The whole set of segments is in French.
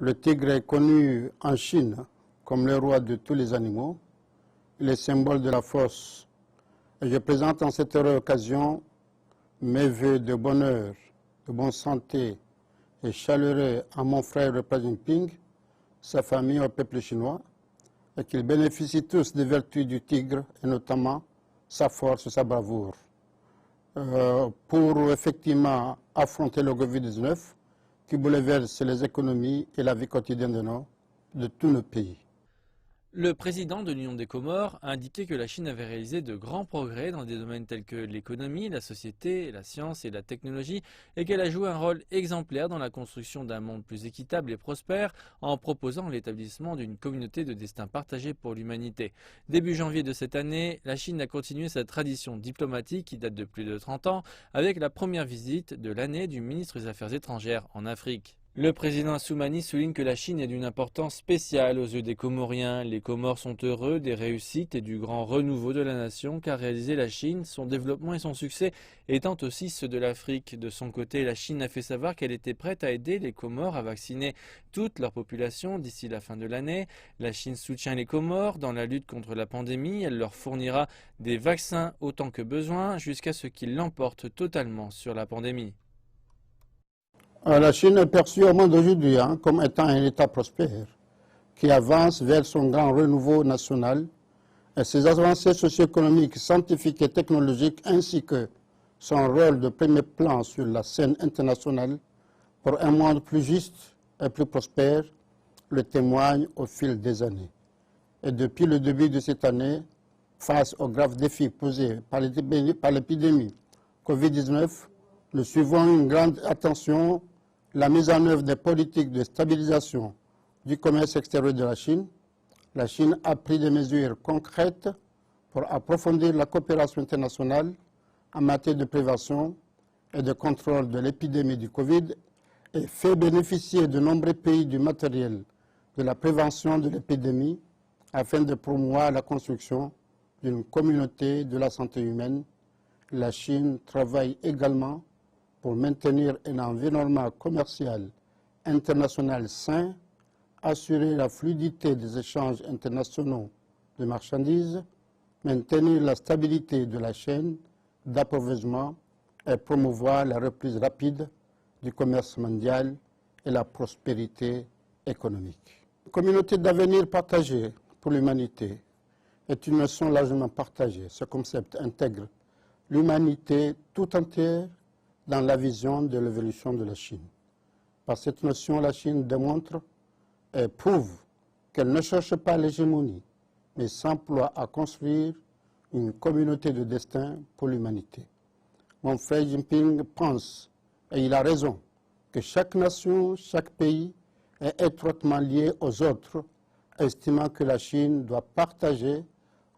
Le tigre est connu en Chine comme le roi de tous les animaux. Il est symbole de la force. Et je présente en cette heureuse occasion mes vœux de bonheur, de bonne santé et chaleureux à mon frère le président Jinping, sa famille, au peuple chinois, et qu'ils bénéficient tous des vertus du tigre, et notamment sa force et sa bravoure, pour effectivement affronter le Covid-19 qui bouleverse les économies et la vie quotidienne de tous nos pays. Le président de l'Union des Comores a indiqué que la Chine avait réalisé de grands progrès dans des domaines tels que l'économie, la société, la science et la technologie et qu'elle a joué un rôle exemplaire dans la construction d'un monde plus équitable et prospère en proposant l'établissement d'une communauté de destin partagé pour l'humanité. Début janvier de cette année, la Chine a continué sa tradition diplomatique qui date de plus de 30 ans avec la première visite de l'année du ministre des Affaires étrangères en Afrique. Le président Assoumani souligne que la Chine est d'une importance spéciale aux yeux des Comoriens. Les Comores sont heureux des réussites et du grand renouveau de la nation qu'a réalisé la Chine, son développement et son succès étant aussi ceux de l'Afrique. De son côté, la Chine a fait savoir qu'elle était prête à aider les Comores à vacciner toute leur population d'ici la fin de l'année. La Chine soutient les Comores dans la lutte contre la pandémie. Elle leur fournira des vaccins autant que besoin jusqu'à ce qu'ils l'emportent totalement sur la pandémie. La Chine est perçue au monde d'aujourd'hui comme étant un État prospère qui avance vers son grand renouveau national et ses avancées socio-économiques, scientifiques et technologiques ainsi que son rôle de premier plan sur la scène internationale pour un monde plus juste et plus prospère le témoigne au fil des années. Et depuis le début de cette année, face aux graves défis posés par l'épidémie Covid-19, nous suivons une grande attention la mise en œuvre des politiques de stabilisation du commerce extérieur de la Chine. La Chine a pris des mesures concrètes pour approfondir la coopération internationale en matière de prévention et de contrôle de l'épidémie du Covid et fait bénéficier de nombreux pays du matériel de la prévention de l'épidémie afin de promouvoir la construction d'une communauté de la santé humaine. La Chine travaille également pour maintenir un environnement commercial international sain, assurer la fluidité des échanges internationaux de marchandises, maintenir la stabilité de la chaîne d'approvisionnement et promouvoir la reprise rapide du commerce mondial et la prospérité économique. La communauté d'avenir partagée pour l'humanité est une notion largement partagée. Ce concept intègre l'humanité tout entière dans la vision de l'évolution de la Chine. Par cette notion, la Chine démontre et prouve qu'elle ne cherche pas l'hégémonie, mais s'emploie à construire une communauté de destin pour l'humanité. Mon frère Jinping pense, et il a raison, que chaque nation, chaque pays est étroitement lié aux autres, estimant que la Chine doit partager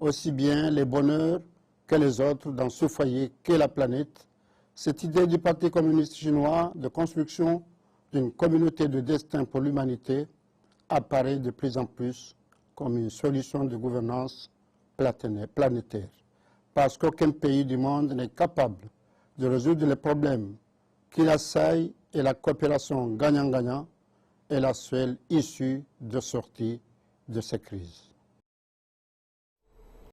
aussi bien les bonheurs que les autres dans ce foyer qu'est la planète. Cette idée du Parti communiste chinois de construction d'une communauté de destin pour l'humanité apparaît de plus en plus comme une solution de gouvernance planétaire, parce qu'aucun pays du monde n'est capable de résoudre les problèmes qui l'assaillent et la coopération gagnant-gagnant est la seule issue de sortie de ces crises.